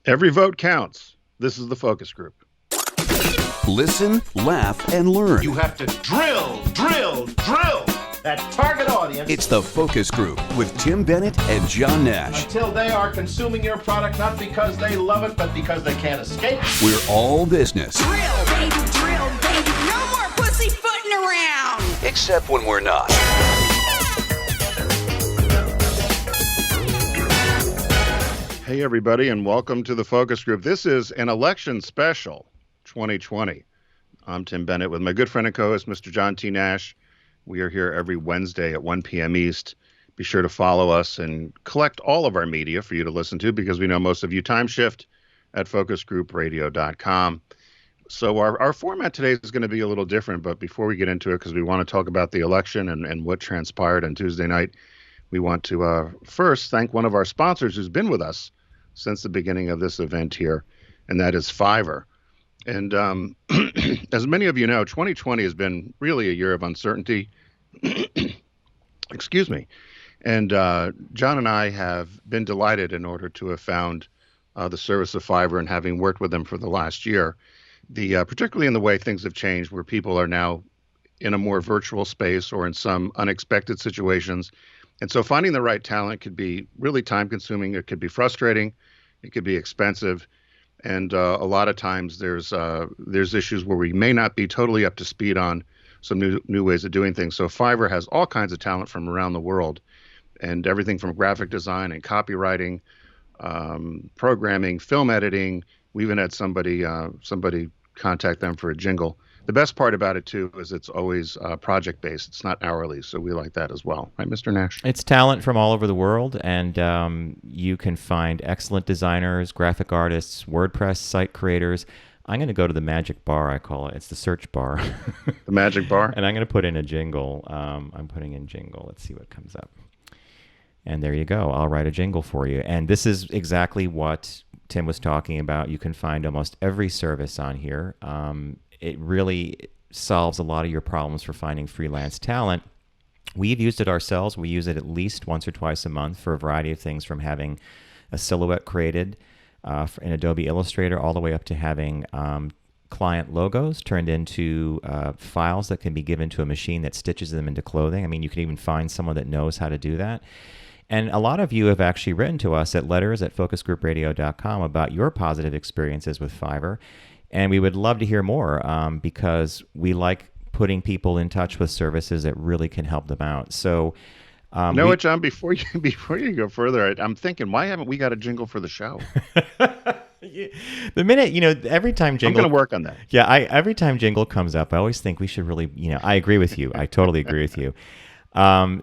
Every vote counts. This is the focus group. Listen, laugh, and learn. You have to drill that target audience. It's the focus group with Tim Bennett and John Nash. Until they are consuming your product, not because they love it, but because they can't escape. We're all business. Drill, baby, no more pussyfooting around. Except when we're not. Hey, everybody, and welcome to the focus group. This is an election special 2020. I'm Tim Bennett with my good friend and co-host, Mr. John T. Nash. We are here every Wednesday at 1 p.m. East. Be sure to follow us and collect all of our media for you to listen to, because we know most of you time shift at focusgroupradio.com. So our format today is going to be a little different, but before we get into it, because we want to talk about the election and what transpired on Tuesday night, we want to first thank one of our sponsors who's been with us since the beginning of this event here, and that is Fiverr. And as many of you know, 2020 has been really a year of uncertainty. Excuse me. And John and I have been delighted in order to have found the service of Fiverr, and having worked with them for the last year, particularly in the way things have changed, where people are now in a more virtual space or in some unexpected situations. And so finding the right talent could be really time consuming. It could be frustrating. It could be expensive. And a lot of times there's issues where we may not be totally up to speed on some new ways of doing things. So Fiverr has all kinds of talent from around the world, and everything from graphic design and copywriting, programming, film editing. We even had somebody contact them for a jingle. The best part about it, too, is it's always project-based. It's not hourly, so we like that as well. Right, Mr. Nash? It's talent from all over the world, and you can find excellent designers, graphic artists, WordPress site creators. I'm going to go to the magic bar, I call it. It's the search bar. The magic bar? And I'm going to put in a jingle. I'm putting in jingle. Let's see what comes up. And there you go. I'll write a jingle for you. And this is exactly what Tim was talking about. You can find almost every service on here. It really solves a lot of your problems for finding freelance talent. We've used it ourselves. We use it at least once or twice a month for a variety of things, from having a silhouette created in Adobe Illustrator all the way up to having client logos turned into files that can be given to a machine that stitches them into clothing. I mean, you can even find someone that knows how to do that. And a lot of you have actually written to us at letters@focusgroupradio.com about your positive experiences with Fiverr. And we would love to hear more because we like putting people in touch with services that really can help them out. So, what, John? Before you go further, I'm thinking, why haven't we got a jingle for the show? The minute, every time jingle... I'm going to work on that. Yeah, every time jingle comes up, I always think we should really, I agree with you. I totally agree with you.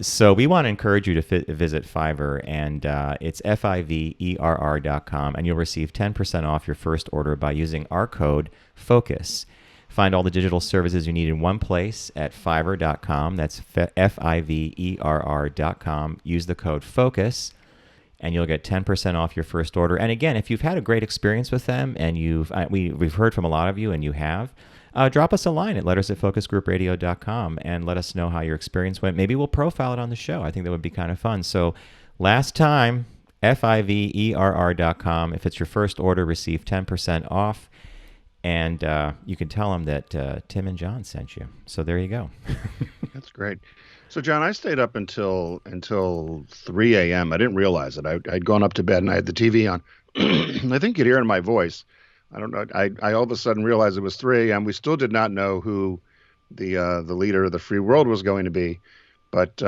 So we want to encourage you to visit Fiverr, and it's Fiverr.com, and you'll receive 10% off your first order by using our code FOCUS. Find all the digital services you need in one place at Fiverr.com. That's Fiverr.com. Use the code FOCUS, and you'll get 10% off your first order. And again, if you've had a great experience with them, and we've heard from a lot of you, and you have, drop us a line at letters@focusgroupradio.com and let us know how your experience went. Maybe we'll profile it on the show. I think that would be kind of fun. So last time, Fiverr.com. If it's your first order, receive 10% off. And you can tell them that Tim and John sent you. So there you go. That's great. So, John, I stayed up until 3 a.m. I didn't realize it. I'd gone up to bed and I had the TV on. I think you'd hear in my voice. I don't know. I all of a sudden realized it was 3 a.m. We still did not know who the leader of the free world was going to be. But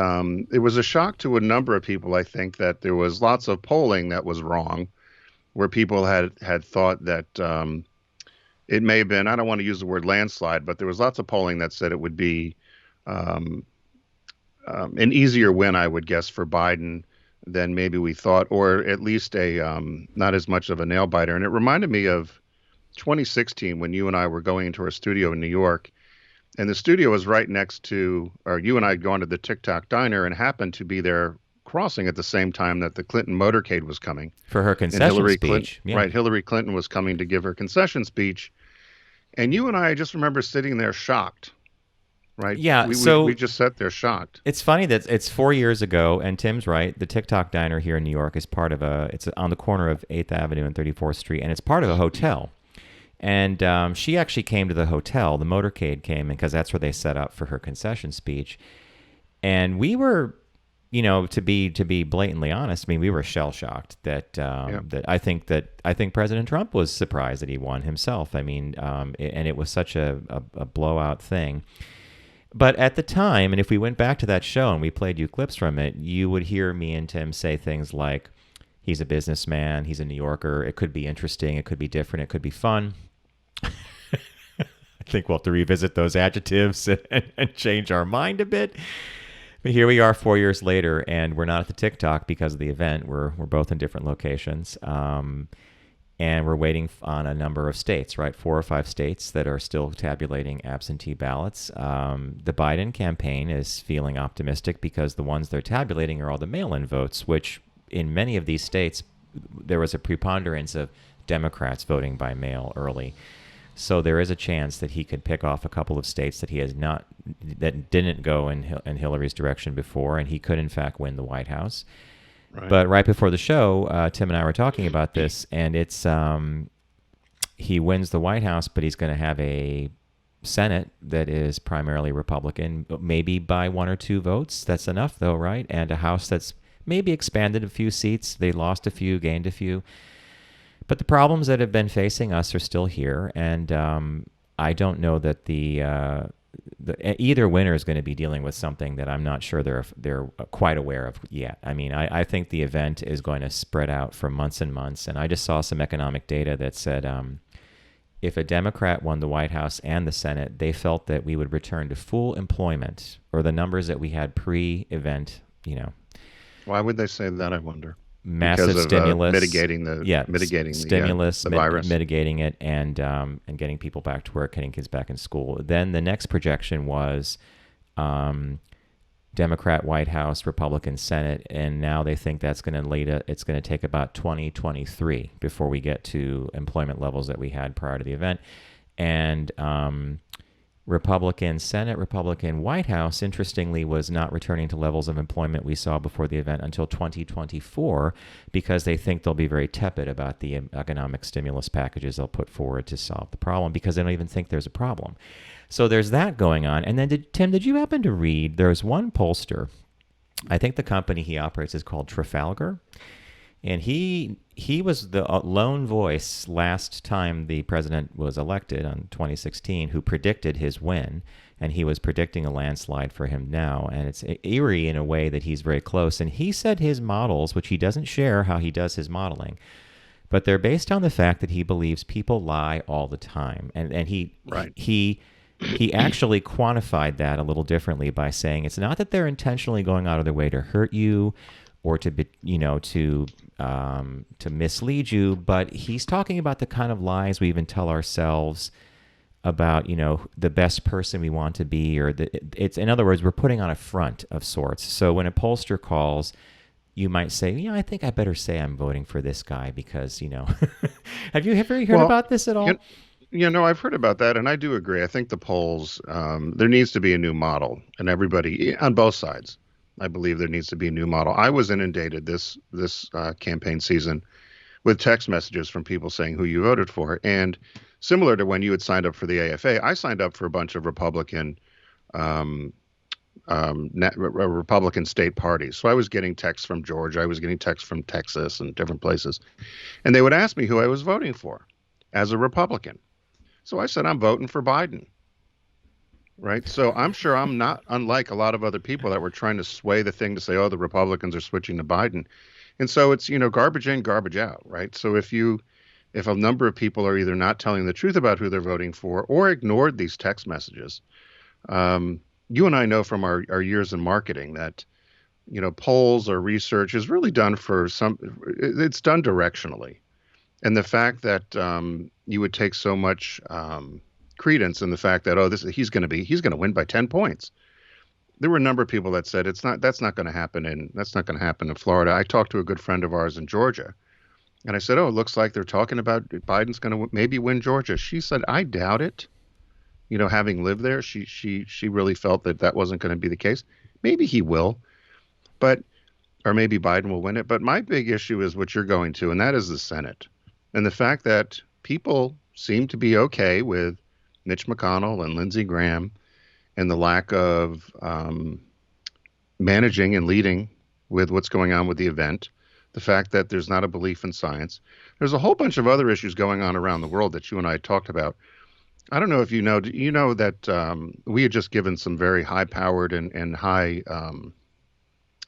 it was a shock to a number of people, I think, that there was lots of polling that was wrong, where people had thought that it may have been, I don't want to use the word landslide, but there was lots of polling that said it would be an easier win, I would guess, for Biden than maybe we thought, or at least not as much of a nail biter. And it reminded me of 2016 when you and I were going into our studio in New York, and the studio was right next to, or you and I had gone to the TikTok diner and happened to be there crossing at the same time that the Clinton motorcade was coming. For her concession speech. Clinton, right, Hillary Clinton was coming to give her concession speech. And you and I just remember sitting there shocked right? Yeah, We so just sat there shocked. it's funny that it's 4 years ago, and Tim's right. The TikTok diner here in New York is part of it's on the corner of 8th Avenue and 34th Street, and it's part of a hotel. And she actually came to the hotel. The motorcade came in because that's where they set up for her concession speech. And we were, to be blatantly honest, I mean, we were shell shocked that I think President Trump was surprised that he won himself. I mean, and it was such a blowout thing. But at the time, and if we went back to that show and we played you clips from it, you would hear me and Tim say things like, he's a businessman, he's a New Yorker, it could be interesting, it could be different, it could be fun. I think we'll have to revisit those adjectives and change our mind a bit. But here we are 4 years later, and we're not at the TikTok because of the event. We're both in different locations. And we're waiting on a number of states, right? 4 or 5 states that are still tabulating absentee ballots. The Biden campaign is feeling optimistic because the ones they're tabulating are all the mail-in votes, which in many of these states, there was a preponderance of Democrats voting by mail early. So there is a chance that he could pick off a couple of states that he has not, that didn't go in Hillary's direction before, and he could in fact win the White House. Right. But right before the show, Tim and I were talking about this, and it's he wins the White House, but he's going to have a Senate that is primarily Republican, maybe by 1 or 2 votes. That's enough, though, right? And a House that's maybe expanded a few seats. They lost a few, gained a few. But the problems that have been facing us are still here, and I don't know that either winner is going to be dealing with something that I'm not sure they're quite aware of yet. I mean, I think the event is going to spread out for months and months, and I just saw some economic data that said if a Democrat won the White House and the Senate, they felt that we would return to full employment, or the numbers that we had pre-event, Why would they say that, I wonder? Massive because of, stimulus, mitigating stimulus, the virus, mitigating it, and getting people back to work, getting kids back in school. Then the next projection was Democrat White House, Republican Senate, and now they think that's going to it's going to take about 2023 before we get to employment levels that we had prior to the event, and Republican Senate, Republican White House, interestingly, was not returning to levels of employment we saw before the event until 2024 because they think they'll be very tepid about the economic stimulus packages they'll put forward to solve the problem because they don't even think there's a problem. So there's that going on. And then, Tim, did you happen to read, there's one pollster, I think the company he operates is called Trafalgar, and he was the lone voice last time the president was elected in 2016 who predicted his win, and he was predicting a landslide for him now. And it's eerie in a way that he's very close. And he said his models, which he doesn't share how he does his modeling, but they're based on the fact that he believes people lie all the time. And he actually quantified that a little differently by saying it's not that they're intentionally going out of their way to hurt you or to mislead you, but he's talking about the kind of lies we even tell ourselves about, the best person we want to be, or it's in other words, we're putting on a front of sorts. So when a pollster calls, you might say, I think I better say I'm voting for this guy because, have you ever heard about this at all? I've heard about that, and I do agree. I think the polls, there needs to be a new model, and everybody on both sides. I believe there needs to be a new model. I was inundated this campaign season with text messages from people saying who you voted for. And similar to when you had signed up for the AFA, I signed up for a bunch of Republican state parties. So I was getting texts from Georgia. I was getting texts from Texas and different places. And they would ask me who I was voting for as a Republican. So I said, I'm voting for Biden. Right. So I'm sure I'm not unlike a lot of other people that were trying to sway the thing to say, the Republicans are switching to Biden. And so it's, garbage in, garbage out. Right. So if a number of people are either not telling the truth about who they're voting for or ignored these text messages, you and I know from our years in marketing that, polls or research is really done it's done directionally. And the fact that you would take so much credence in the fact that he's going to win by 10 points. There were a number of people that said that's not going to happen in Florida. I talked to a good friend of ours in Georgia, and I said, it looks like they're talking about Biden's going to maybe win Georgia. She said, I doubt it. having lived there, she really felt that that wasn't going to be the case. Maybe he will, but or maybe Biden will win it. But my big issue is what you're going to, and that is the Senate, and the fact that people seem to be okay with Mitch McConnell and Lindsey Graham and the lack of managing and leading with what's going on with the event, the fact that there's not a belief in science. There's a whole bunch of other issues going on around the world that you and I talked about. I don't know if you know, do you know that we had just given some very high-powered and high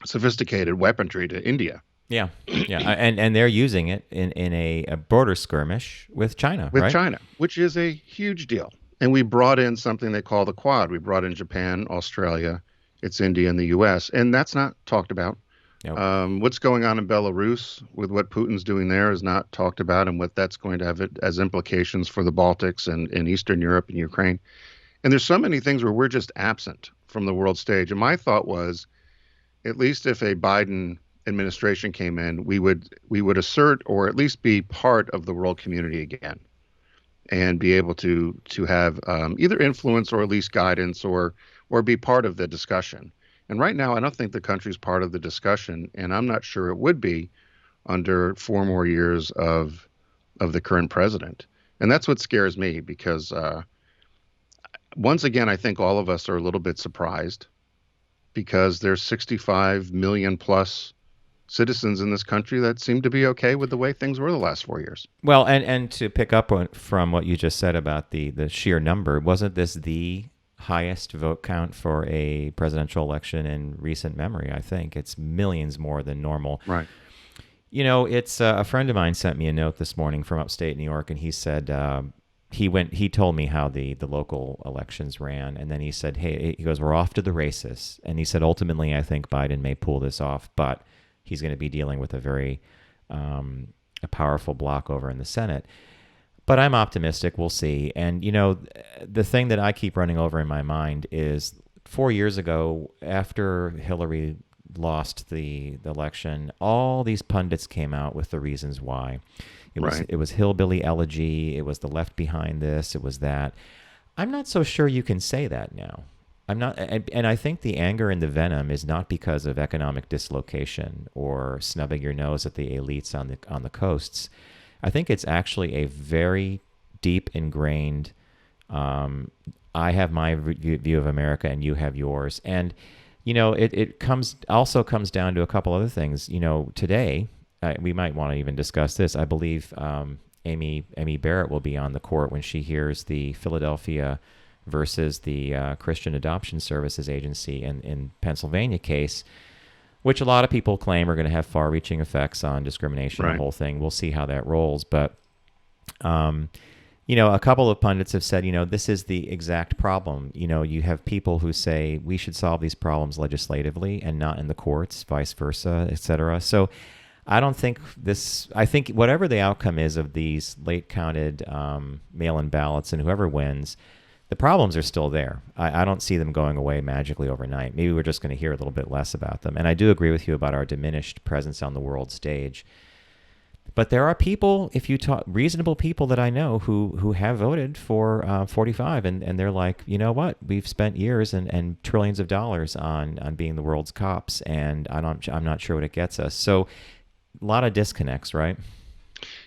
sophisticated weaponry to India. Yeah, yeah, and they're using it in a border skirmish with China, With right? China, which is a huge deal. And we brought in something they call the Quad. We brought in Japan, Australia, it's India, and the U.S., and that's not talked about. Nope. What's going on in Belarus with what Putin's doing there is not talked about, and what that's going to have as implications for the Baltics and Eastern Europe and Ukraine. And there's so many things where we're just absent from the world stage. And my thought was, at least if a Biden administration came in, we would assert or at least be part of the world community again, and be able to have either influence or at least guidance or be part of the discussion. And right now, I don't think the country's part of the discussion, and I'm not sure it would be under 4 more years of the current president. And that's what scares me, because once again, I think all of us are a little bit surprised, because there's 65 million plus citizens in this country that seem to be okay with the way things were the last 4 years. Well, and to pick up from what you just said about the sheer number, wasn't this the highest vote count for a presidential election in recent memory? I think it's millions more than normal. Right. It's a friend of mine sent me a note this morning from upstate New York, and he said he told me how the local elections ran, and then he said, hey, he goes, we're off to the races. And he said, ultimately, I think Biden may pull this off, but he's going to be dealing with a very a powerful bloc over in the Senate. But I'm optimistic. We'll see. And, the thing that I keep running over in my mind is 4 years ago, after Hillary lost the election, all these pundits came out with the reasons why. It was hillbilly elegy. It was the left behind this. It was that. I'm not so sure you can say that now. I'm not, and I think the anger and the venom is not because of economic dislocation or snubbing your nose at the elites on the coasts. I think it's actually a very deep ingrained, I have my view of America and you have yours. And, it comes down to a couple other things. Today, we might want to even discuss this. I believe Amy Barrett will be on the court when she hears the Philadelphia versus the Christian Adoption Services Agency in Pennsylvania case, which a lot of people claim are going to have far-reaching effects on discrimination, Right. The whole thing. We'll see how that rolls. But, a couple of pundits have said, this is the exact problem. You have people who say we should solve these problems legislatively and not in the courts, vice versa, et cetera. So I don't think I think whatever the outcome is of these late-counted mail-in ballots and whoever wins, the problems are still there. I don't see them going away magically overnight. Maybe we're just going to hear a little bit less about them. And I do agree with you about our diminished presence on the world stage. But there are people, if you talk, reasonable people that I know who have voted for 45, and they're like, you know what? We've spent years and trillions of dollars on being the world's cops, and I'm not sure what it gets us. So a lot of disconnects, right?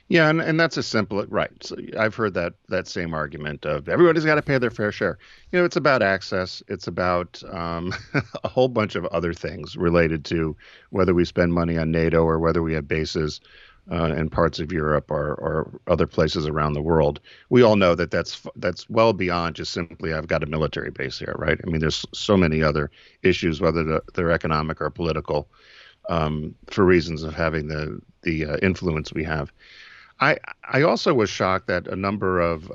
Yeah, and that's a simple, right. So I've heard that same argument of everybody's got to pay their fair share. It's about access. It's about a whole bunch of other things related to whether we spend money on NATO or whether we have bases in parts of Europe or other places around the world. We all know that that's well beyond just simply I've got a military base here, right? I mean, there's so many other issues, whether they're economic or political, for reasons of having the influence we have. I also was shocked that a number of,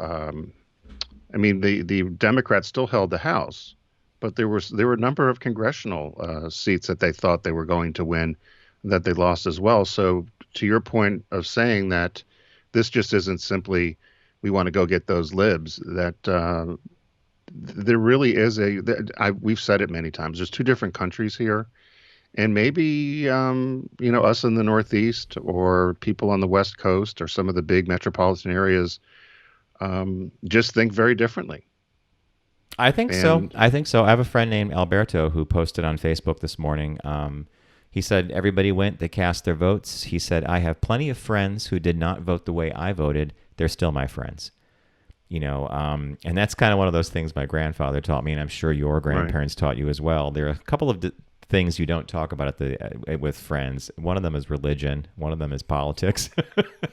the Democrats still held the House, but there were a number of congressional seats that they thought they were going to win that they lost as well. So to your point of saying that this just isn't simply we want to go get those libs, that there really is we've said it many times. There's two different countries here. And maybe, us in the Northeast or people on the West Coast or some of the big metropolitan areas just think very differently. I think so. And I think so. I have a friend named Alberto who posted on Facebook this morning. He said everybody went, they cast their votes. He said, I have plenty of friends who did not vote the way I voted. They're still my friends. And that's kind of one of those things my grandfather taught me, and I'm sure your grandparents taught you as well. There are a couple of things you don't talk about with friends. One of them is religion. One of them is politics.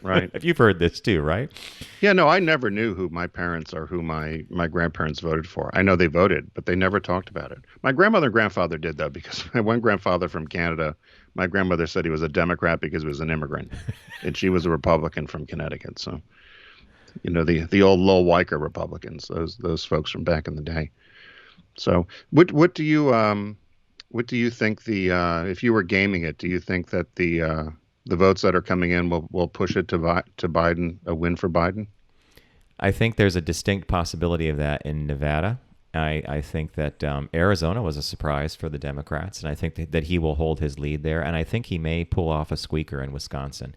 right. You've heard this too, right? Yeah, no, I never knew who my parents or who my grandparents voted for. I know they voted, but they never talked about it. My grandmother and grandfather did, though, because my one grandfather from Canada, my grandmother said he was a Democrat because he was an immigrant, and she was a Republican from Connecticut. So, the old Lowell Weicker Republicans, those folks from back in the day. So, what do you think if you were gaming it, do you think that the votes that are coming in will push it to Biden, a win for Biden? I think there's a distinct possibility of that in Nevada. I think that Arizona was a surprise for the Democrats, and I think that he will hold his lead there. And I think he may pull off a squeaker in Wisconsin.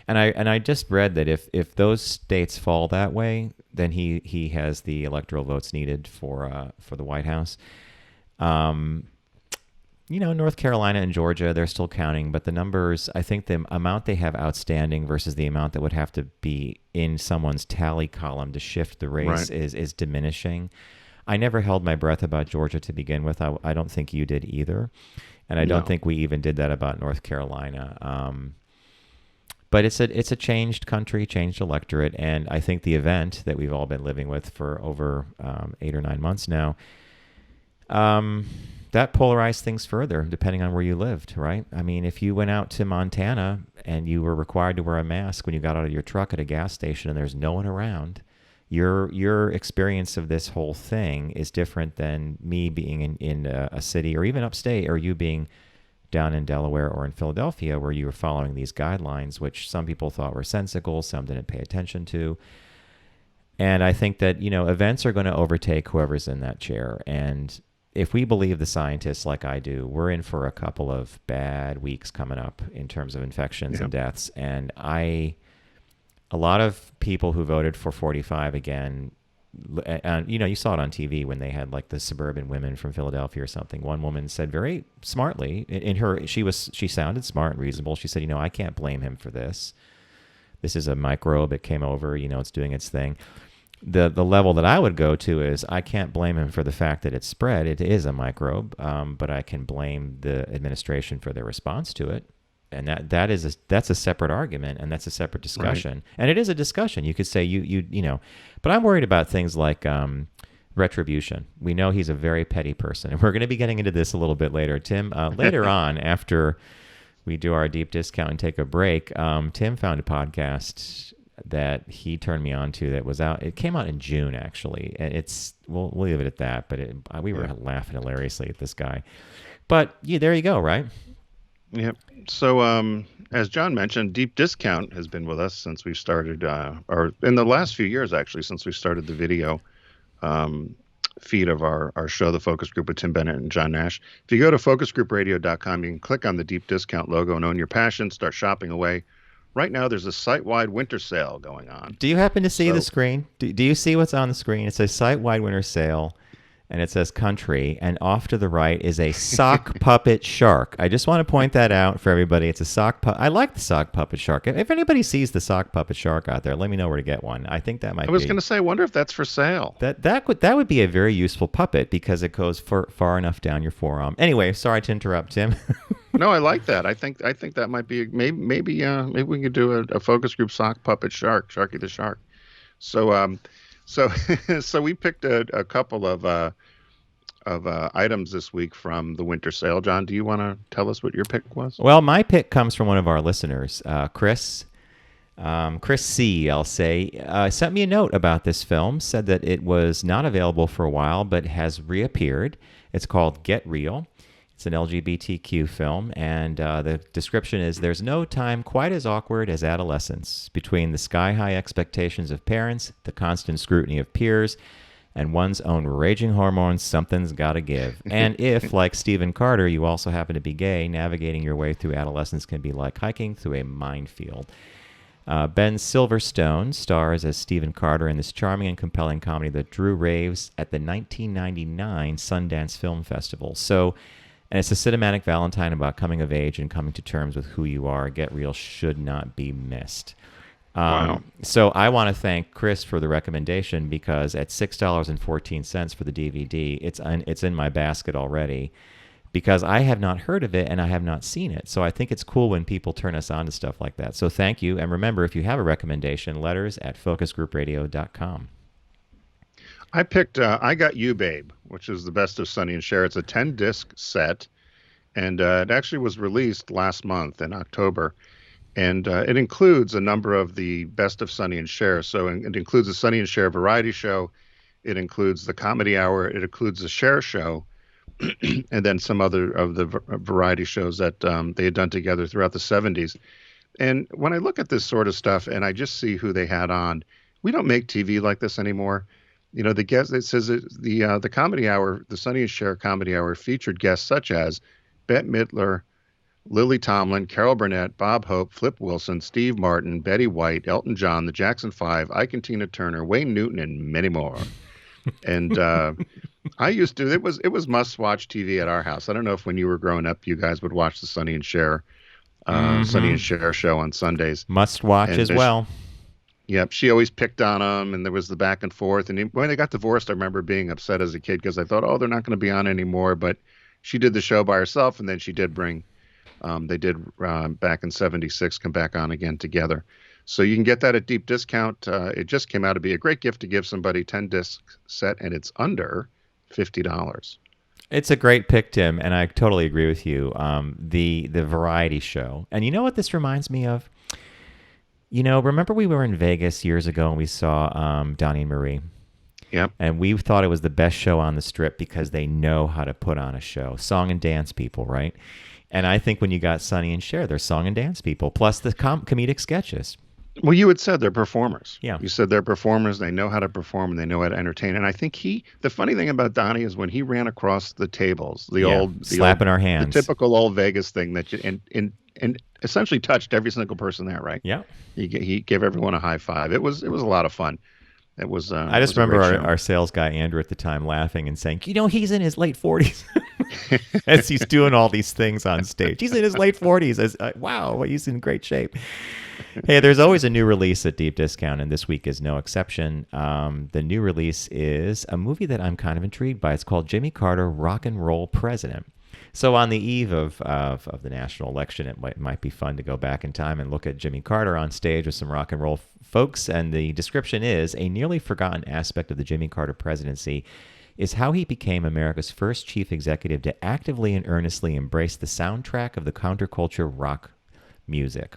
And I just read that if those states fall that way, then he has the electoral votes needed for the White House. North Carolina and Georgia, they're still counting, but the numbers, I think the amount they have outstanding versus the amount that would have to be in someone's tally column to shift the race is diminishing. I never held my breath about Georgia to begin with. I don't think you did either. And I don't think we even did that about North Carolina. But it's a changed country, changed electorate, and I think the event that we've all been living with for over 8 or 9 months now, that polarized things further, depending on where you lived, right? I mean, if you went out to Montana and you were required to wear a mask when you got out of your truck at a gas station and there's no one around, your experience of this whole thing is different than me being in a city or even upstate, or you being down in Delaware or in Philadelphia where you were following these guidelines, which some people thought were sensical, some didn't pay attention to. And I think that, events are going to overtake whoever's in that chair. And if we believe the scientists like I do, we're in for a couple of bad weeks coming up in terms of infections and deaths. And a lot of people who voted for 45 again, and you saw it on TV when they had like the suburban women from Philadelphia or something. One woman said very smartly, she sounded smart and reasonable. She said, I can't blame him for this. This is a microbe. It came over, it's doing its thing. The level that I would go to is I can't blame him for the fact that it's spread. It is a microbe, but I can blame the administration for their response to it. And that's a separate argument, and that's a separate discussion. Right. And it is a discussion. You could say but I'm worried about things like retribution. We know he's a very petty person, and we're going to be getting into this a little bit later. Tim, later on, after we do our deep discount and take a break, Tim found a podcast that he turned me on to that was out. It came out in June, actually, and we'll leave it at that. But we were laughing hilariously at this guy. But there you go, right? Yep. So, as John mentioned, Deep Discount has been with us since we started, or in the last few years, actually, since we started the video feed of our show, The Focus Group with Tim Bennett and John Nash. If you go to focusgroupradio.com, you can click on the Deep Discount logo and own your passion, start shopping away. Right now, there's a site-wide winter sale going on. Do you happen to see the screen? Do you see what's on the screen? It says site-wide winter sale, and it says country, and off to the right is a sock puppet shark. I just want to point that out for everybody. It's a sock puppet. I like the sock puppet shark. If anybody sees the sock puppet shark out there, let me know where to get one. I think that might be. I was going to say, I wonder if that's for sale. That would be a very useful puppet because it goes far enough down your forearm. Anyway, sorry to interrupt, Tim. No, I like that. I think that might be maybe we could do a focus group sock puppet Sharky the Shark. So so we picked a couple of items this week from the winter sale. John, do you want to tell us what your pick was? Well, my pick comes from one of our listeners, Chris C, I'll say, sent me a note about this film, said that it was not available for a while, but has reappeared. It's called Get Real. It's an LGBTQ film, and the description is, there's no time quite as awkward as adolescence, between the sky-high expectations of parents, the constant scrutiny of peers, and one's own raging hormones. Something's got to give. And if, like Stephen Carter, you also happen to be gay, navigating your way through adolescence can be like hiking through a minefield. Ben Silverstone stars as Stephen Carter in this charming and compelling comedy that drew raves at the 1999 Sundance Film Festival. So, and it's a cinematic Valentine about coming of age and coming to terms with who you are. Get Real should not be missed. Wow. So I want to thank Chris for the recommendation, because at $6.14 for the DVD, it's in my basket already, because I have not heard of it and I have not seen it. So I think it's cool when people turn us on to stuff like that. So thank you. And remember, if you have a recommendation, letters@focusgroupradio.com. I got You Babe, which is the best of Sonny and Cher. It's a 10-disc set, and it actually was released last month in October. And it includes a number of the best of Sonny and Cher. So it includes the Sonny and Cher variety show. It includes the comedy hour. It includes the Cher show. And then some other of the variety shows that they had done together throughout the 70s. And when I look at this sort of stuff and I just see who they had on, we don't make TV like this anymore. You know, the guest, it says the comedy hour, the Sonny and Cher comedy hour featured guests such as Bette Midler, Lily Tomlin, Carol Burnett, Bob Hope, Flip Wilson, Steve Martin, Betty White, Elton John, the Jackson 5, Ike and Tina Turner, Wayne Newton, and many more. And I used to, it was must-watch TV at our house. I don't know if when you were growing up, you guys would watch the Sonny and Cher show on Sundays. Must watch as well. Yep, she always picked on him, and there was the back and forth. And when they got divorced, I remember being upset as a kid because I thought, oh, they're not going to be on anymore. But she did the show by herself, and then she did bring, they did back in '76 come back on again together. So you can get that at deep discount. It just came out to be a great gift to give somebody, 10-disc set, and it's under $50. It's a great pick, Tim, and I totally agree with you. The variety show. And you know what this reminds me of? You know, remember we were in Vegas years ago and we saw Donnie and Marie? Yep. And we thought it was the best show on the Strip because they know how to put on a show. Song and dance people, right? And I think when you got Sonny and Cher, they're song and dance people, plus the comedic sketches. Well, you had said they're performers. Yeah. You said they're performers. They know how to perform and they know how to entertain. And I think the funny thing about Donnie is when he ran across the tables, slapping our hands, the typical old Vegas thing that and essentially touched every single person there, right? Yeah. He gave everyone a high five. It was a lot of fun. It was. I just remember our sales guy Andrew at the time laughing and saying, "You know, he's in his late 40s," as he's doing all these things on stage. He's in his late 40s. Wow, he's in great shape. Hey, there's always a new release at deep discount, and this week is no exception. The new release is a movie that I'm kind of intrigued by. It's called Jimmy Carter, Rock and Roll President. So on the eve of the national election, it might be fun to go back in time and look at Jimmy Carter on stage with some rock and roll folks. And the description is, a nearly forgotten aspect of the Jimmy Carter presidency is how he became America's first chief executive to actively and earnestly embrace the soundtrack of the counterculture rock music.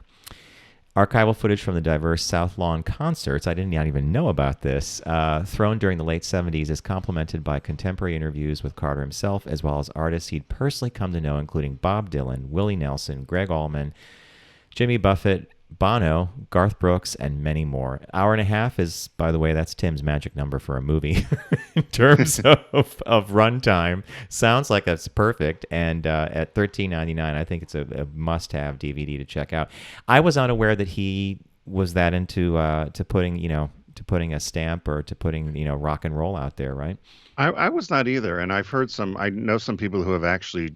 Archival footage from the diverse South Lawn concerts, I did not even know about this, thrown during the late 70s is complemented by contemporary interviews with Carter himself, as well as artists he'd personally come to know, including Bob Dylan, Willie Nelson, Greg Allman, Jimmy Buffett, Bono, Garth Brooks, and many more. Hour and a half is, by the way, that's Tim's magic number for a movie in terms of runtime. Sounds like it's perfect. And at $13.99, I think it's a must-have DVD to check out. I was unaware that he was that into to putting a stamp or to putting rock and roll out there, right? I was not either, and I know some people who have actually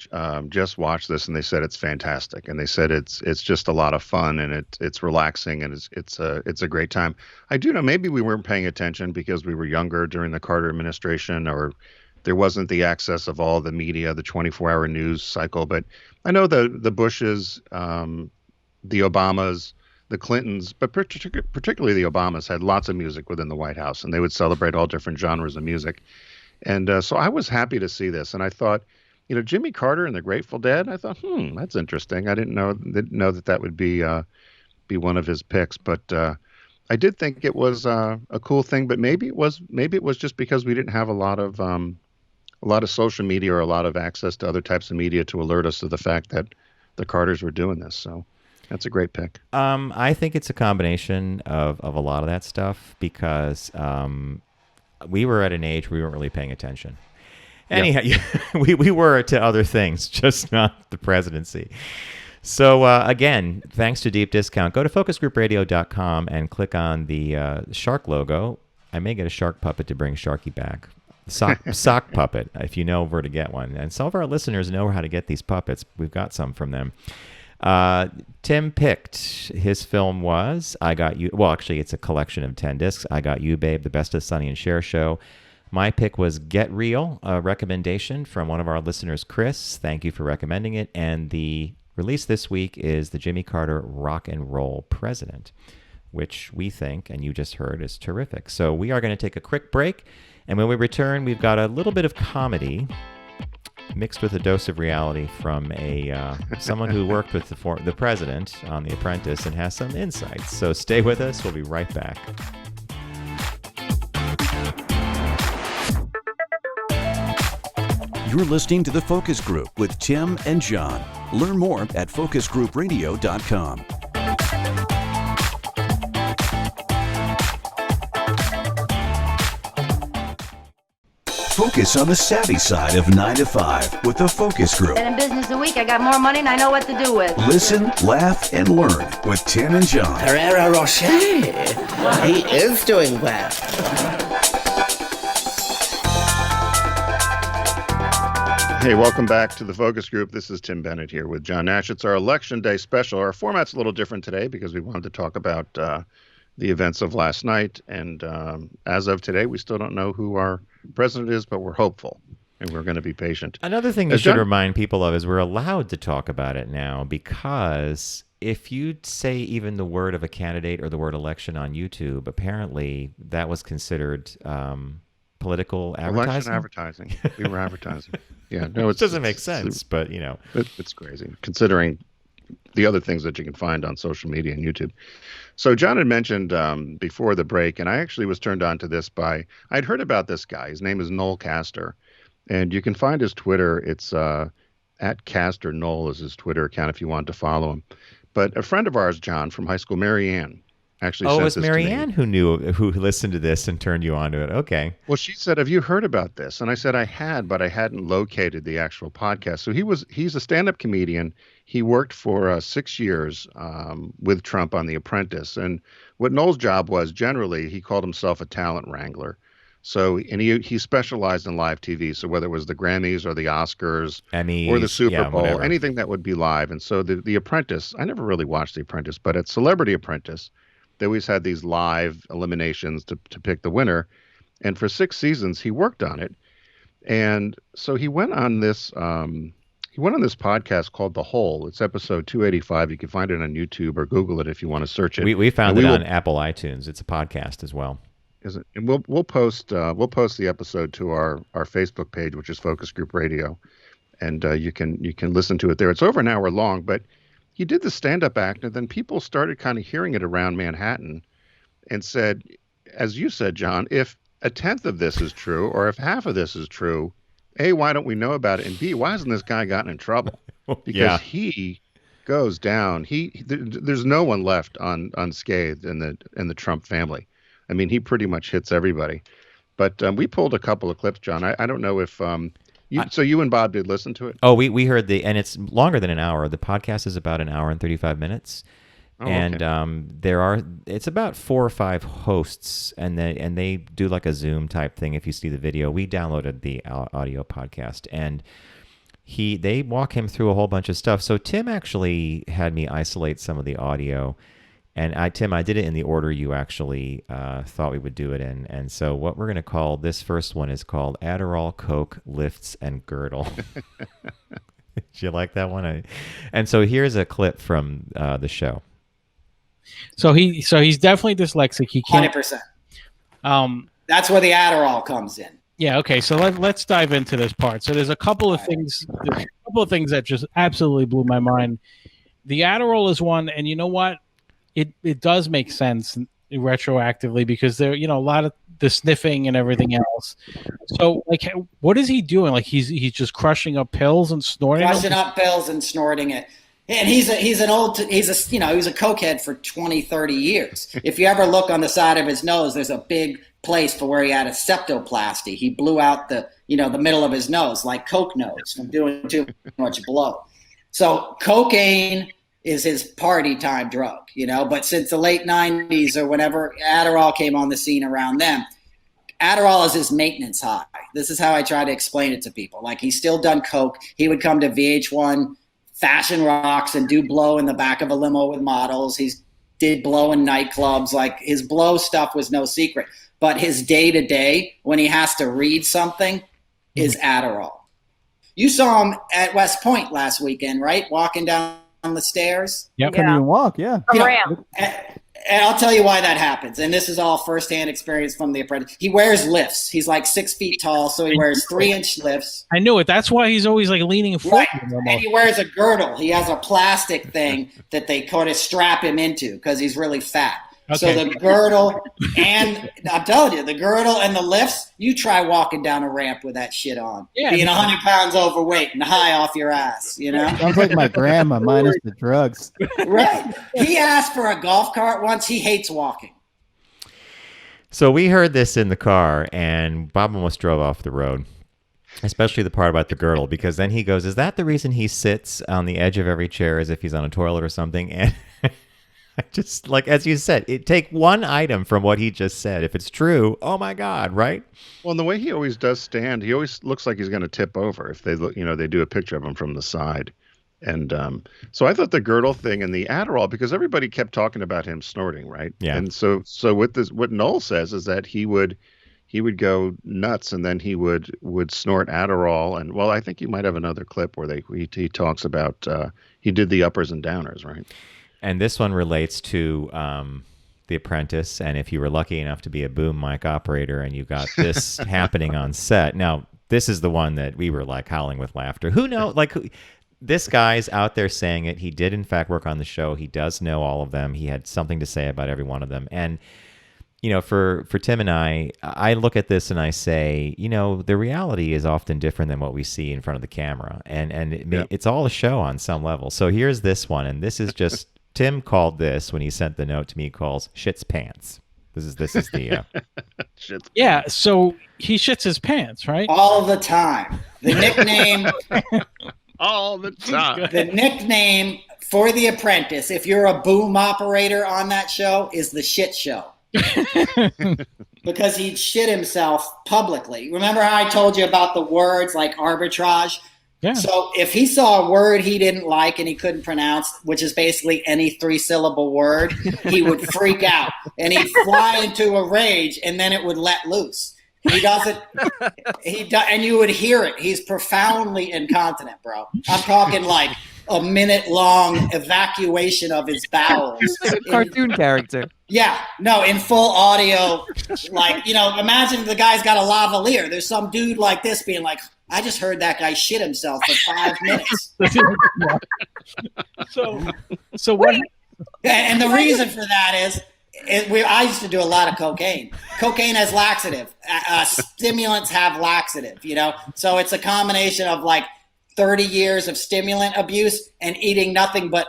just watched this, and they said it's fantastic, and they said it's just a lot of fun, and it's relaxing, and it's a great time. I do know maybe we weren't paying attention because we were younger during the Carter administration, or there wasn't the access of all the media, the 24-hour news cycle. But I know the Bushes, the Obamas, the Clintons, but particularly the Obamas had lots of music within the White House, and they would celebrate all different genres of music. And so I was happy to see this, and I thought, Jimmy Carter and the Grateful Dead. I thought, that's interesting. I didn't know that would be one of his picks, but I did think it was a cool thing. But maybe it was just because we didn't have a lot of social media or a lot of access to other types of media to alert us of the fact that the Carters were doing this. So that's a great pick. I think it's a combination of a lot of that stuff because we were at an age where we weren't really paying attention. Anyhow, we were to other things, just not the presidency. So again, thanks to Deep Discount, go to focusgroupradio.com and click on the shark logo. I may get a shark puppet to bring Sharky back. Sock puppet, if you know where to get one. And some of our listeners know how to get these puppets. We've got some from them. Tim picked, his film was I Got You. Well, actually, it's a collection of 10 discs. I Got You, Babe, The Best of Sonny and Cher Show. My pick was Get Real, a recommendation from one of our listeners, Chris. Thank you for recommending it. And the release this week is the Jimmy Carter Rock and Roll President, which we think, and you just heard, is terrific. So we are going to take a quick break. And when we return, we've got a little bit of comedy mixed with a dose of reality from someone who worked with the president on The Apprentice and has some insights. So stay with us. We'll be right back. You're listening to The Focus Group with Tim and John. Learn more at focusgroupradio.com. Focus on the savvy side of 9 to 5 with The Focus Group. Been in business a week. I got more money than I know what to do with. Listen, laugh, and learn with Tim and John. Herrera Rocher. He is doing well. Hey, welcome back to the Focus Group. This is Tim Bennett here with John Nash. It's our Election Day special. Our format's a little different today because we wanted to talk about the events of last night. And as of today, we still don't know who our president is, but we're hopeful and we're going to be patient. Another thing you should remind people of is we're allowed to talk about it now, because if you say even the word of a candidate or the word election on YouTube, apparently that was considered political advertising. Election advertising. We were advertising. Yeah, no, it doesn't make sense, but you know, it's crazy considering the other things that you can find on social media and YouTube. So John had mentioned before the break, and I actually was turned on to this I'd heard about this guy. His name is Noel Castor, and you can find his Twitter. It's at Castor Noel is his Twitter account if you want to follow him. But a friend of ours, John, from high school, Marianne, actually sent this to me. Oh, it was Marianne who listened to this and turned you on to it. Okay. Well, she said, "Have you heard about this?" And I said I had, but I hadn't located the actual podcast. So he's a stand-up comedian. He worked for 6 years with Trump on The Apprentice. And what Noel's job was, generally, he called himself a talent wrangler. So, and he specialized in live TV. So whether it was the Grammys or the Oscars, Emmys, or the Super Bowl, whatever. Anything that would be live. And so the Apprentice, I never really watched The Apprentice, but at Celebrity Apprentice, they always had these live eliminations to pick the winner. And for 6 seasons, he worked on it. And so he went on this podcast called The Hole. It's episode 285. You can find it on YouTube or Google it if you want to search it. We found it on Apple iTunes. It's a podcast as well. Is it? And we'll post the episode to our Facebook page, which is Focus Group Radio, and you can listen to it there. It's over an hour long, but he did the stand-up act, and then people started kind of hearing it around Manhattan, and said, as you said, John, if a tenth of this is true, or if half of this is true, A, why don't we know about it? And B, why hasn't this guy gotten in trouble? Because he goes down. There's no one left unscathed in the Trump family. I mean, he pretty much hits everybody. But we pulled a couple of clips, John. I don't know if you and Bob did listen to it. Oh, we heard and it's longer than an hour. The podcast is about an hour and 35 minutes. Oh, and okay. It's about 4 or 5 hosts, and they do like a Zoom type thing. If you see the video, we downloaded the audio podcast, and they walk him through a whole bunch of stuff. So Tim actually had me isolate some of the audio, and I did it in the order you actually thought we would do it in. And so what we're going to call this first one is called Adderall, Coke, Lifts, and Girdle. Did you like that one? And so here's a clip from the show. So he's definitely dyslexic. He can't. 100%. That's where the Adderall comes in. Yeah. Okay. So let's dive into this part. So there's a couple of things. That just absolutely blew my mind. The Adderall is one, and you know what? It does make sense retroactively because there, a lot of the sniffing and everything else. So, like, what is he doing? Like, he's just crushing up pills and snorting. Crushing up pills and snorting it. And he was a cokehead for 20, 30 years. If you ever look on the side of his nose, there's a big place for where he had a septoplasty. He blew out the middle of his nose, like Coke nose, from doing too much blow. So cocaine, is his party time drug, but since the late 90s or whenever Adderall came on the scene around them, Adderall is his maintenance high. This is how I try to explain it to people. Like, he's still done coke. He would come to VH1 Fashion Rocks and do blow in the back of a limo with models. He did blow in nightclubs. Like, his blow stuff was no secret. But his day-to-day, when he has to read something, is Adderall. You saw him at West Point last weekend, right? Walking down the stairs. Yep. Couldn't even walk. Yeah. A ramp. And I'll tell you why that happens. And this is all firsthand experience from The Apprentice. He wears lifts. He's like 6 feet tall, so he wears 3-inch lifts. I knew it. That's why he's always like leaning forward. Right. And he wears a girdle. He has a plastic thing that they kind of strap him into because he's really fat. Okay. So the girdle and I'm telling you, the girdle and the lifts, you try walking down a ramp with that shit on. Yeah. Being 100 pounds overweight and high off your ass, Sounds like my grandma minus the drugs. Right. He asked for a golf cart once. He hates walking. So we heard this in the car, and Bob almost drove off the road, especially the part about the girdle, because then he goes, is that the reason he sits on the edge of every chair as if he's on a toilet or something? And just like, as you said, take one item from what he just said. If it's true, oh my God, right? Well, and the way he always does stand, he always looks like he's going to tip over if they look, they do a picture of him from the side. And so I thought the girdle thing and the Adderall, because everybody kept talking about him snorting, right? Yeah. And so what Noel says is that he would go nuts and then he would snort Adderall. And well, I think you might have another clip where he talks about he did the uppers and downers, right? And this one relates to The Apprentice. And if you were lucky enough to be a boom mic operator and you got this happening on set. Now, this is the one that we were like howling with laughter. Who knows? This guy's out there saying it. He did, in fact, work on the show. He does know all of them. He had something to say about every one of them. And, for Tim and I look at this and I say, the reality is often different than what we see in front of the camera. And it's all a show on some level. So here's this one. And this is just, Tim called this when he sent the note to me, he calls shit's pants. This is the Shit's Yeah, so he shits his pants, right? All the time. The nickname all the time. The nickname for The Apprentice, if you're a boom operator on that show, is the shit show. Because he'd shit himself publicly. Remember how I told you about the words like arbitrage? Yeah. So if he saw a word he didn't like and he couldn't pronounce, which is basically any 3-syllable word, he would freak out and he'd fly into a rage and then it would let loose. He doesn't. And you would hear it. He's profoundly incontinent, bro. I'm talking like a minute-long evacuation of his bowels. Cartoon character. Yeah, no, in full audio. Like, imagine the guy's got a lavalier. There's some dude like this being like, I just heard that guy shit himself for 5 minutes. So what? And the reason for that is, I used to do a lot of cocaine. Cocaine has laxative. Stimulants have laxative, So it's a combination of like 30 years of stimulant abuse and eating nothing but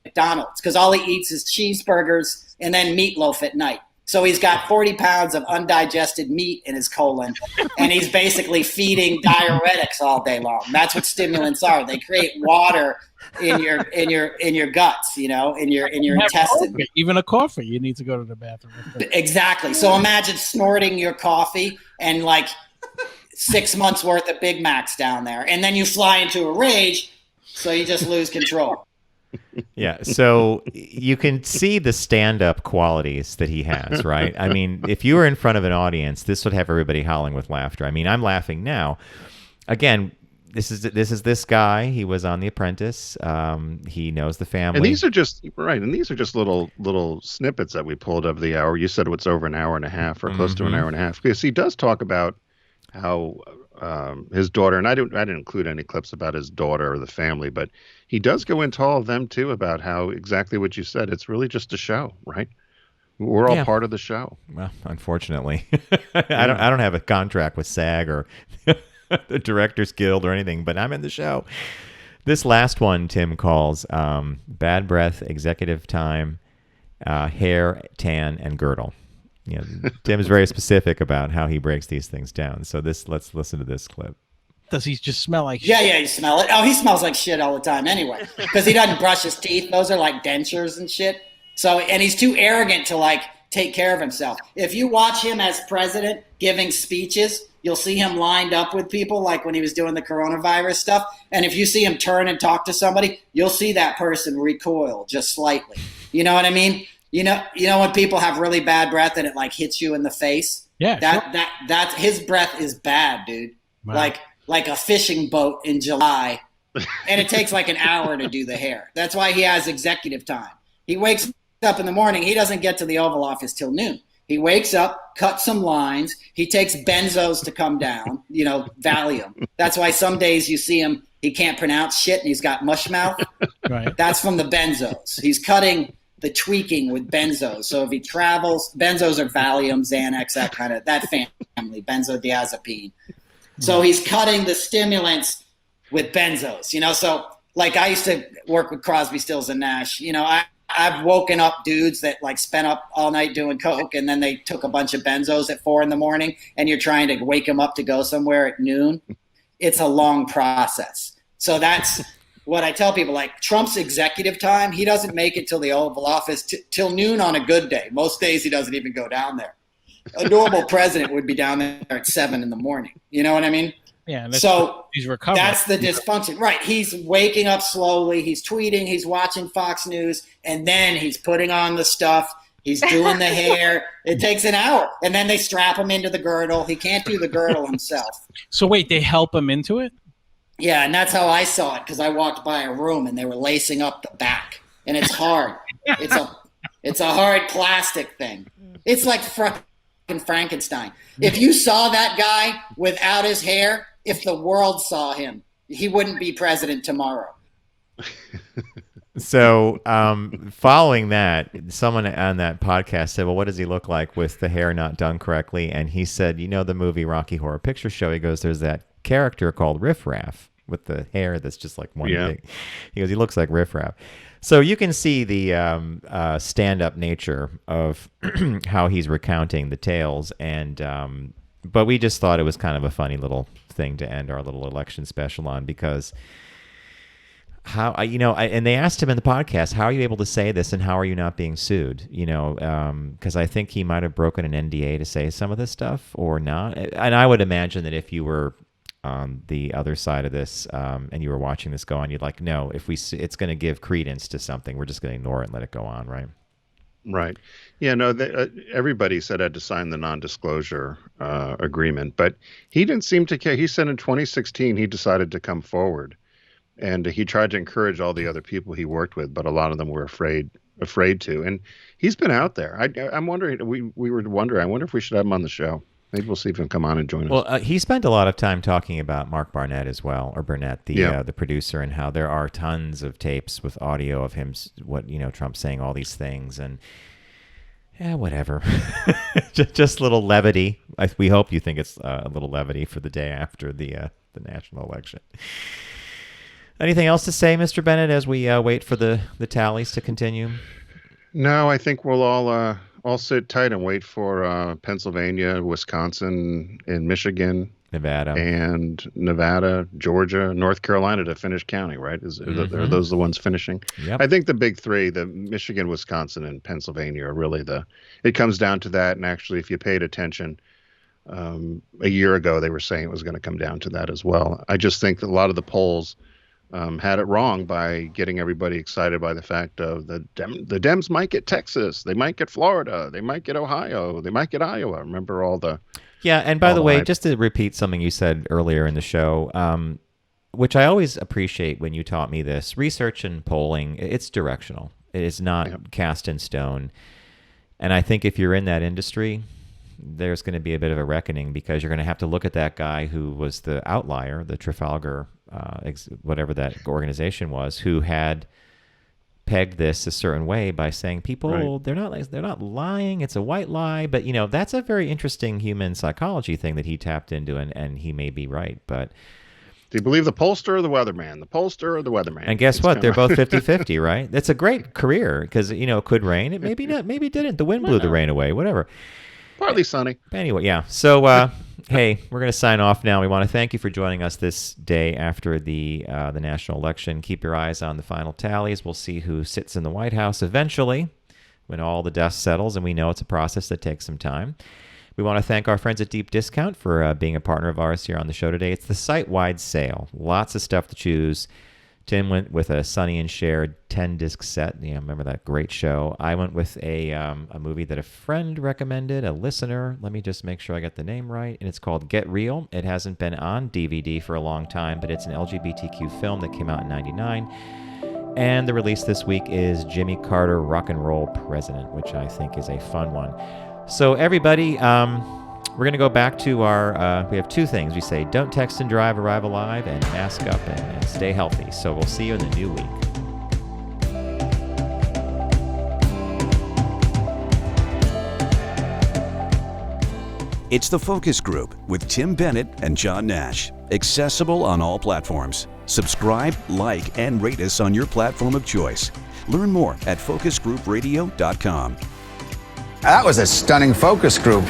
McDonald's because all he eats is cheeseburgers and then meatloaf at night. So he's got 40 pounds of undigested meat in his colon, and he's basically feeding diuretics all day long. That's what stimulants are. They create water in your guts, in your intestine. Coffee. Even a coffee, you need to go to the bathroom. Exactly. So imagine snorting your coffee and like 6 months worth of Big Macs down there, and then you fly into a rage, so you just lose control. Yeah, so you can see the stand-up qualities that he has, right? I mean, if you were in front of an audience, this would have everybody howling with laughter. I mean, I'm laughing now. Again, this is this guy. He was on The Apprentice. He knows the family. And these are just little snippets that we pulled of the hour. You said it's over an hour and a half or close to an hour and a half, because he does talk about how his daughter, and I didn't include any clips about his daughter or the family, but he does go into all of them too about how exactly what you said. It's really just a show, right? We're all part of the show. Well, unfortunately, I don't have a contract with SAG or the Directors Guild or anything, but I'm in the show. This last one Tim calls bad breath, executive time, hair, tan, and girdle. Tim is very specific about how he breaks these things down. So let's listen to this clip. Does he just smell like Yeah, shit? yeah, you smell it. Oh, he smells like shit all the time anyway, because he doesn't brush his teeth. Those are like dentures and shit. So, and he's too arrogant to like take care of himself. If you watch him as president giving speeches, you'll see him lined up with people like when he was doing the coronavirus stuff. And if you see him turn and talk to somebody, you'll see that person recoil just slightly. You know what I mean? You know when people have really bad breath and it like hits you in the face? Yeah, That's his breath is bad, dude. Wow. Like a fishing boat in July. And it takes like an hour to do the hair. That's why he has executive time. He wakes up in the morning. He doesn't get to the Oval Office till noon. He wakes up, cuts some lines. He takes benzos to come down, Valium. That's why some days you see him, he can't pronounce shit and he's got mush mouth. Right. That's from the benzos. He's cutting the tweaking with benzos. So if he travels, benzos are Valium, Xanax, that family, benzodiazepine. So he's cutting the stimulants with benzos, So like I used to work with Crosby, Stills, and Nash. I've woken up dudes that like spent up all night doing coke, and then they took a bunch of benzos at 4 a.m, and you're trying to wake them up to go somewhere at noon. It's a long process. So that's what I tell people. Like Trump's executive time, he doesn't make it till the Oval Office till noon on a good day. Most days he doesn't even go down there. A normal president would be down there at 7 a.m. You know what I mean? Yeah. So he's recovering. that's the dysfunction. Right. He's waking up slowly. He's tweeting. He's watching Fox News. And then he's putting on the stuff. He's doing the hair. It takes an hour. And then they strap him into the girdle. He can't do the girdle himself. So wait, they help him into it? Yeah, and that's how I saw it, because I walked by a room and they were lacing up the back. And it's hard. It's a hard plastic thing. It's like fucking Frankenstein. If you saw that guy without his hair, if the world saw him, he wouldn't be president tomorrow. So, following that, someone on that podcast said, well, what does he look like with the hair not done correctly? And he said, the movie Rocky Horror Picture Show, he goes, there's that character called Riffraff with the hair that's just like one big. He goes, he looks like Riffraff. So you can see the stand-up nature of how he's recounting the tales, and but we just thought it was kind of a funny little thing to end our little election special on, because and they asked him in the podcast, how are you able to say this and how are you not being sued? Because I think he might have broken an NDA to say some of this stuff or not. And I would imagine that if you were on the other side of this and you were watching this go on, you'd like, no, it's going to give credence to something, we're just going to ignore it and let it go on, right? Right. Yeah, no, everybody said I had to sign the non-disclosure agreement, but he didn't seem to care. He said in 2016 he decided to come forward, and he tried to encourage all the other people he worked with, but a lot of them were afraid to. And he's been out there. I'm wondering, we were wondering, I wonder if we should have him on the show. Maybe we'll see if he'll come on and join us. Well, he spent a lot of time talking about Mark Barnett as well, or Burnett, the producer, and how there are tons of tapes with audio of him, Trump saying all these things, and whatever. just little levity. We hope you think it's a little levity for the day after the national election. Anything else to say, Mr. Bennett, as we wait for the tallies to continue? No, I think we'll all sit tight and wait for Pennsylvania, Wisconsin, and Michigan, Nevada, Georgia, North Carolina to finish counting, right? Are those the ones finishing? Yep. I think the big three, the Michigan, Wisconsin, and Pennsylvania, are really it comes down to that. And actually, if you paid attention, a year ago, they were saying it was going to come down to that as well. I just think that a lot of the polls had it wrong by getting everybody excited by the fact of the Dems might get Texas, they might get Florida, they might get Ohio, they might get Iowa. Remember all the... Yeah, and by the way, just to repeat something you said earlier in the show, which I always appreciate when you taught me this, research and polling, it's directional. It is not cast in stone. And I think if you're in that industry, there's going to be a bit of a reckoning, because you're going to have to look at that guy who was the outlier, the Trafalgar, whatever that organization was, who had pegged this a certain way by saying people, they're not lying, it's a white lie. But that's a very interesting human psychology thing that he tapped into, and he may be right. But do you believe the pollster or the weatherman? The pollster or the weatherman? And guess what? They're both 50-50, right? That's a great career, because it could rain. It maybe not, maybe it didn't. The wind blew the rain away, whatever. Partly sunny. Anyway, yeah. So Hey, we're going to sign off now. We want to thank you for joining us this day after the national election. Keep your eyes on the final tallies. We'll see who sits in the White House eventually when all the dust settles, and we know it's a process that takes some time. We want to thank our friends at Deep Discount for being a partner of ours here on the show today. It's the site-wide sale. Lots of stuff to choose. Tim went with a Sonny and Cher 10-disc set. Remember that great show? I went with a movie that a friend recommended, a listener. Let me just make sure I got the name right. And it's called Get Real. It hasn't been on DVD for a long time, but it's an LGBTQ film that came out in '99. And the release this week is Jimmy Carter, Rock and Roll President, which I think is a fun one. So everybody, we're going to go back to our, we have two things. We say, don't text and drive, arrive alive, and mask up and stay healthy. So we'll see you in the new week. It's The Focus Group with Tim Bennett and John Nash. Accessible on all platforms. Subscribe, like, and rate us on your platform of choice. Learn more at focusgroupradio.com. That was a stunning focus group.